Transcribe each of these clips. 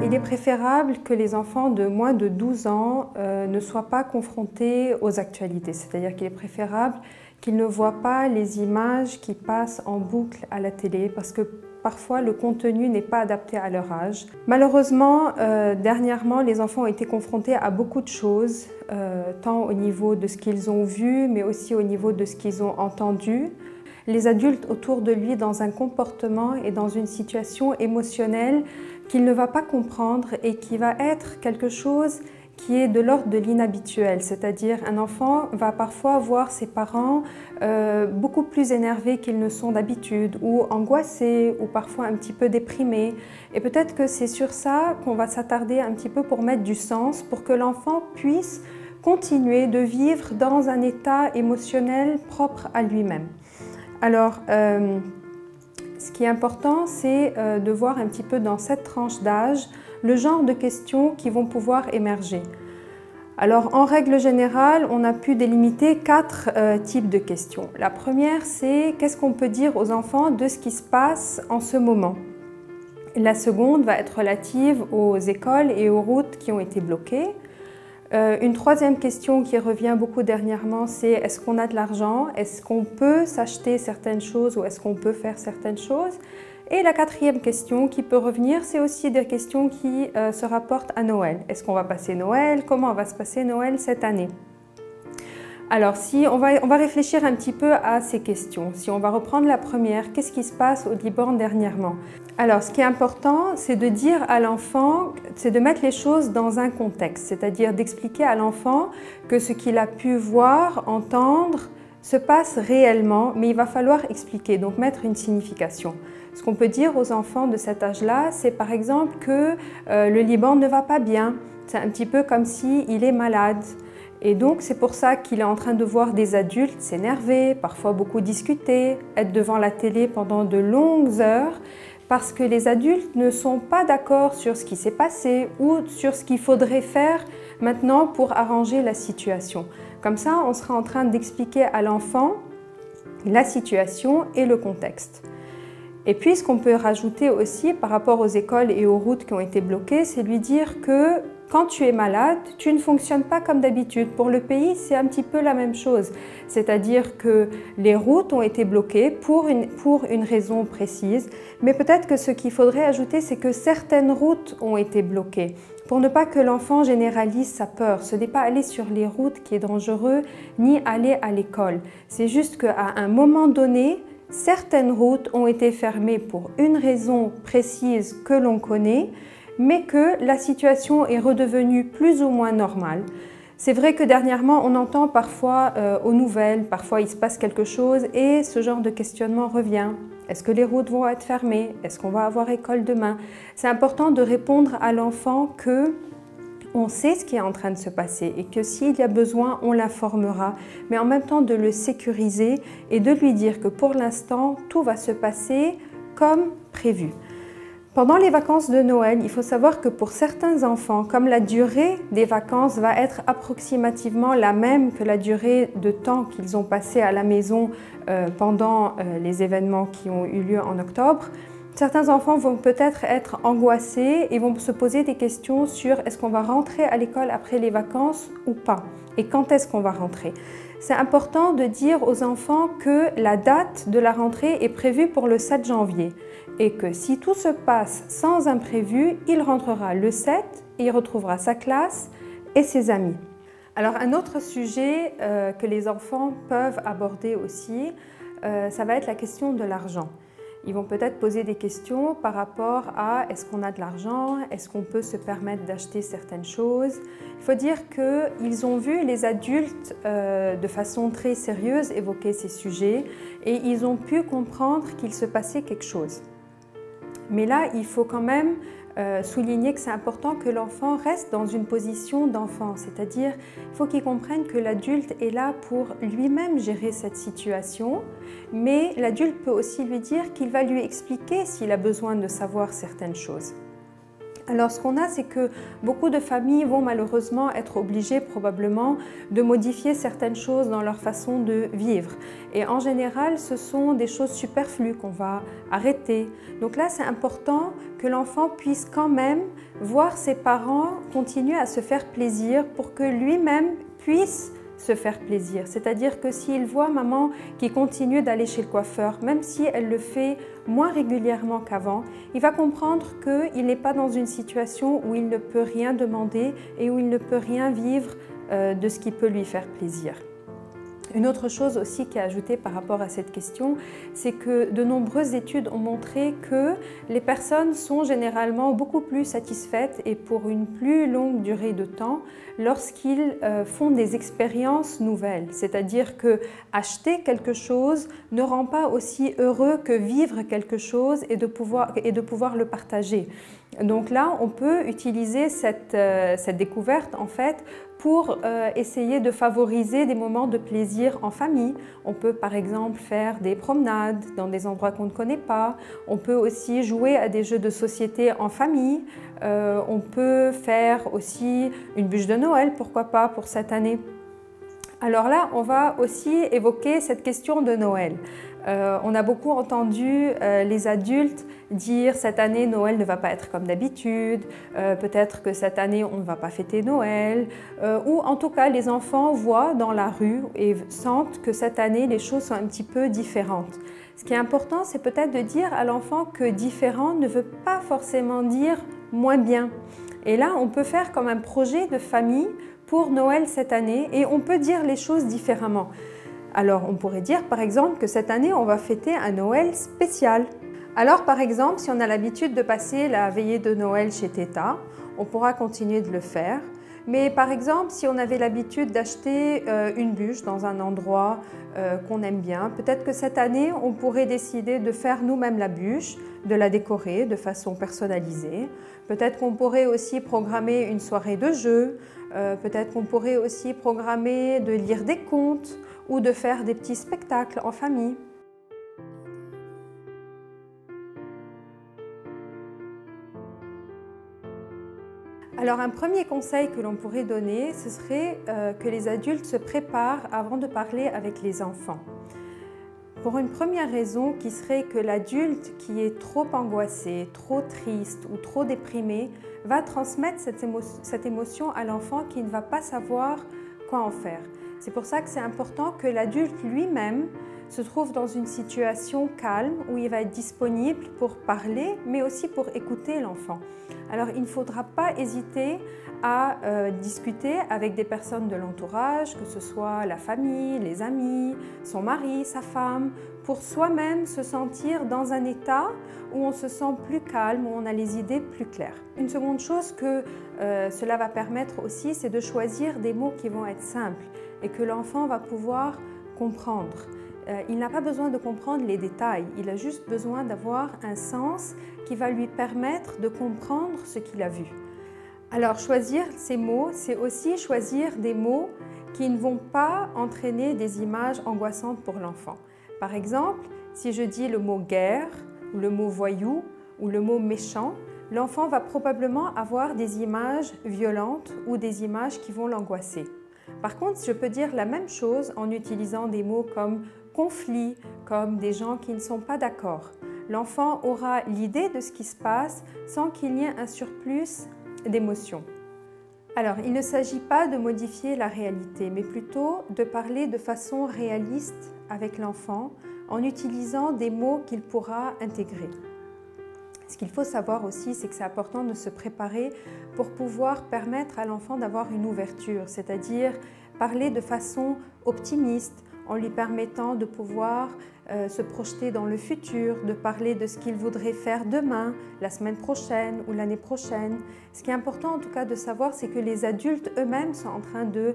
Il est préférable que les enfants de moins de 12 ans ne soient pas confrontés aux actualités. C'est-à-dire qu'il est préférable qu'ils ne voient pas les images qui passent en boucle à la télé parce que parfois le contenu n'est pas adapté à leur âge. Malheureusement, dernièrement, les enfants ont été confrontés à beaucoup de choses, tant au niveau de ce qu'ils ont vu, mais aussi au niveau de ce qu'ils ont entendu. Les adultes autour de lui dans un comportement et dans une situation émotionnelle qu'il ne va pas comprendre et qui va être quelque chose qui est de l'ordre de l'inhabituel, c'est-à-dire un enfant va parfois voir ses parents beaucoup plus énervés qu'ils ne sont d'habitude, ou angoissés, ou parfois un petit peu déprimés. Et peut-être que c'est sur ça qu'on va s'attarder un petit peu pour mettre du sens, pour que l'enfant puisse continuer de vivre dans un état émotionnel propre à lui-même. Alors, ce qui est important, c'est de voir un petit peu dans cette tranche d'âge le genre de questions qui vont pouvoir émerger. Alors, en règle générale, on a pu délimiter 4 types de questions. La première, c'est qu'est-ce qu'on peut dire aux enfants de ce qui se passe en ce moment? La seconde va être relative aux écoles et aux routes qui ont été bloquées. Une troisième question qui revient beaucoup dernièrement, c'est est-ce qu'on a de l'argent? Est-ce qu'on peut s'acheter certaines choses ou est-ce qu'on peut faire certaines choses? Et la quatrième question qui peut revenir, c'est aussi des questions qui se rapportent à Noël. Est-ce qu'on va passer Noël? Comment va se passer Noël cette année? Alors, si on va réfléchir un petit peu à ces questions. Si on va reprendre la première, qu'est-ce qui se passe au Liban dernièrement? Alors, ce qui est important, c'est de dire à l'enfant, c'est de mettre les choses dans un contexte, c'est-à-dire d'expliquer à l'enfant que ce qu'il a pu voir, entendre, se passe réellement, mais il va falloir expliquer, donc mettre une signification. Ce qu'on peut dire aux enfants de cet âge-là, c'est par exemple que le Liban ne va pas bien. C'est un petit peu comme s'il est malade. Et donc, c'est pour ça qu'il est en train de voir des adultes s'énerver, parfois beaucoup discuter, être devant la télé pendant de longues heures, parce que les adultes ne sont pas d'accord sur ce qui s'est passé ou sur ce qu'il faudrait faire maintenant pour arranger la situation. Comme ça, on sera en train d'expliquer à l'enfant la situation et le contexte. Et puis, ce qu'on peut rajouter aussi par rapport aux écoles et aux routes qui ont été bloquées, c'est lui dire que quand tu es malade, tu ne fonctionnes pas comme d'habitude. Pour le pays, c'est un petit peu la même chose. C'est-à-dire que les routes ont été bloquées pour une raison précise, mais peut-être que ce qu'il faudrait ajouter, c'est que certaines routes ont été bloquées. Pour ne pas que l'enfant généralise sa peur, ce n'est pas aller sur les routes qui est dangereux, ni aller à l'école. C'est juste qu'à un moment donné, certaines routes ont été fermées pour une raison précise que l'on connaît, mais que la situation est redevenue plus ou moins normale. C'est vrai que dernièrement, on entend parfois aux nouvelles, parfois il se passe quelque chose et ce genre de questionnement revient. Est-ce que les routes vont être fermées? Est-ce qu'on va avoir école demain? C'est important de répondre à l'enfant que on sait ce qui est en train de se passer et que s'il y a besoin, on l'informera, mais en même temps de le sécuriser et de lui dire que pour l'instant, tout va se passer comme prévu. Pendant les vacances de Noël, il faut savoir que pour certains enfants, comme la durée des vacances va être approximativement la même que la durée de temps qu'ils ont passé à la maison pendant les événements qui ont eu lieu en octobre, certains enfants vont peut-être être angoissés et vont se poser des questions sur est-ce qu'on va rentrer à l'école après les vacances ou pas et quand est-ce qu'on va rentrer. C'est important de dire aux enfants que la date de la rentrée est prévue pour le 7 janvier et que si tout se passe sans imprévu, il rentrera le 7 et il retrouvera sa classe et ses amis. Alors un autre sujet que les enfants peuvent aborder aussi, ça va être la question de l'argent. Ils vont peut-être poser des questions par rapport à est-ce qu'on a de l'argent, est-ce qu'on peut se permettre d'acheter certaines choses. Il faut dire qu'ils ont vu les adultes de façon très sérieuse évoquer ces sujets et ils ont pu comprendre qu'il se passait quelque chose. Mais là, il faut quand même souligner que c'est important que l'enfant reste dans une position d'enfant, c'est-à-dire il faut qu'il comprenne que l'adulte est là pour lui-même gérer cette situation, mais l'adulte peut aussi lui dire qu'il va lui expliquer s'il a besoin de savoir certaines choses. Alors ce qu'on a, c'est que beaucoup de familles vont malheureusement être obligées probablement de modifier certaines choses dans leur façon de vivre. Et en général, ce sont des choses superflues qu'on va arrêter. Donc là, c'est important que l'enfant puisse quand même voir ses parents continuer à se faire plaisir pour que lui-même puisse se faire plaisir. C'est-à-dire que s'il voit maman qui continue d'aller chez le coiffeur, même si elle le fait moins régulièrement qu'avant, il va comprendre qu'il n'est pas dans une situation où il ne peut rien demander et où il ne peut rien vivre de ce qui peut lui faire plaisir. Une autre chose aussi qui est ajoutée par rapport à cette question, c'est que de nombreuses études ont montré que les personnes sont généralement beaucoup plus satisfaites et pour une plus longue durée de temps lorsqu'ils font des expériences nouvelles. C'est-à-dire que acheter quelque chose ne rend pas aussi heureux que vivre quelque chose et de pouvoir le partager. Donc là, on peut utiliser cette découverte en fait pour essayer de favoriser des moments de plaisir en famille. On peut par exemple faire des promenades dans des endroits qu'on ne connaît pas. On peut aussi jouer à des jeux de société en famille. On peut faire aussi une bûche de Noël, pourquoi pas, pour cette année. Alors là, on va aussi évoquer cette question de Noël. On a beaucoup entendu les adultes dire cette année Noël ne va pas être comme d'habitude, peut-être que cette année on ne va pas fêter Noël, ou en tout cas les enfants voient dans la rue et sentent que cette année les choses sont un petit peu différentes. Ce qui est important, c'est peut-être de dire à l'enfant que différent ne veut pas forcément dire moins bien. Et là, on peut faire comme un projet de famille pour Noël cette année et on peut dire les choses différemment. Alors, on pourrait dire par exemple que cette année, on va fêter un Noël spécial. Alors, par exemple, si on a l'habitude de passer la veillée de Noël chez Teta, on pourra continuer de le faire. Mais par exemple, si on avait l'habitude d'acheter une bûche dans un endroit qu'on aime bien, peut-être que cette année, on pourrait décider de faire nous-mêmes la bûche, de la décorer de façon personnalisée. Peut-être qu'on pourrait aussi programmer une soirée de jeu. Peut-être qu'on pourrait aussi programmer de lire des contes ou de faire des petits spectacles en famille. Alors un premier conseil que l'on pourrait donner, ce serait que les adultes se préparent avant de parler avec les enfants. Pour une première raison qui serait que l'adulte qui est trop angoissé, trop triste ou trop déprimé va transmettre cette émotion à l'enfant qui ne va pas savoir quoi en faire. C'est pour ça que c'est important que l'adulte lui-même se trouve dans une situation calme où il va être disponible pour parler, mais aussi pour écouter l'enfant. Alors, il ne faudra pas hésiter à discuter avec des personnes de l'entourage, que ce soit la famille, les amis, son mari, sa femme, pour soi-même se sentir dans un état où on se sent plus calme, où on a les idées plus claires. Une seconde chose que cela va permettre aussi, c'est de choisir des mots qui vont être simples et que l'enfant va pouvoir comprendre. Il n'a pas besoin de comprendre les détails, il a juste besoin d'avoir un sens qui va lui permettre de comprendre ce qu'il a vu. Alors choisir ces mots, c'est aussi choisir des mots qui ne vont pas entraîner des images angoissantes pour l'enfant. Par exemple, si je dis le mot guerre, ou le mot voyou, ou le mot méchant, l'enfant va probablement avoir des images violentes ou des images qui vont l'angoisser. Par contre, je peux dire la même chose en utilisant des mots comme conflit, comme des gens qui ne sont pas d'accord. L'enfant aura l'idée de ce qui se passe sans qu'il y ait un surplus d'émotions. Alors, il ne s'agit pas de modifier la réalité, mais plutôt de parler de façon réaliste avec l'enfant en utilisant des mots qu'il pourra intégrer. Ce qu'il faut savoir aussi, c'est que c'est important de se préparer pour pouvoir permettre à l'enfant d'avoir une ouverture, c'est-à-dire parler de façon optimiste, en lui permettant de pouvoir se projeter dans le futur, de parler de ce qu'il voudrait faire demain, la semaine prochaine ou l'année prochaine. Ce qui est important en tout cas de savoir, c'est que les adultes eux-mêmes sont en train de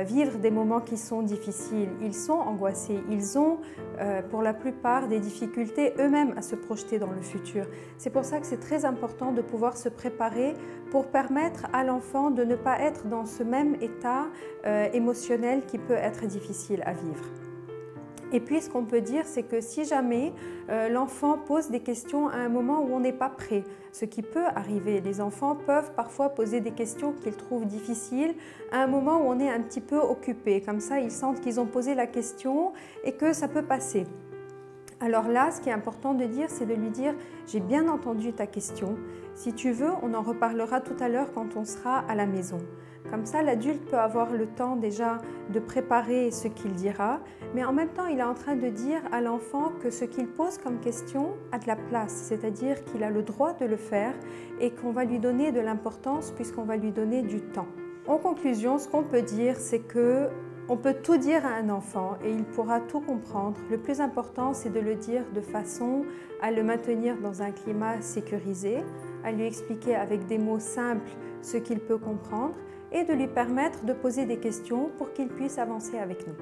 vivre des moments qui sont difficiles. Ils sont angoissés, ils ont pour la plupart des difficultés eux-mêmes à se projeter dans le futur. C'est pour ça que c'est très important de pouvoir se préparer pour permettre à l'enfant de ne pas être dans ce même état émotionnel qui peut être difficile à vivre. Et puis ce qu'on peut dire, c'est que si jamais l'enfant pose des questions à un moment où on n'est pas prêt, ce qui peut arriver, les enfants peuvent parfois poser des questions qu'ils trouvent difficiles à un moment où on est un petit peu occupé. Comme ça, ils sentent qu'ils ont posé la question et que ça peut passer. Alors là, ce qui est important de dire, c'est de lui dire « J'ai bien entendu ta question. Si tu veux, on en reparlera tout à l'heure quand on sera à la maison. » Comme ça, l'adulte peut avoir le temps déjà de préparer ce qu'il dira, mais en même temps, il est en train de dire à l'enfant que ce qu'il pose comme question a de la place, c'est-à-dire qu'il a le droit de le faire et qu'on va lui donner de l'importance puisqu'on va lui donner du temps. En conclusion, ce qu'on peut dire, c'est que on peut tout dire à un enfant et il pourra tout comprendre. Le plus important, c'est de le dire de façon à le maintenir dans un climat sécurisé, à lui expliquer avec des mots simples ce qu'il peut comprendre et de lui permettre de poser des questions pour qu'il puisse avancer avec nous.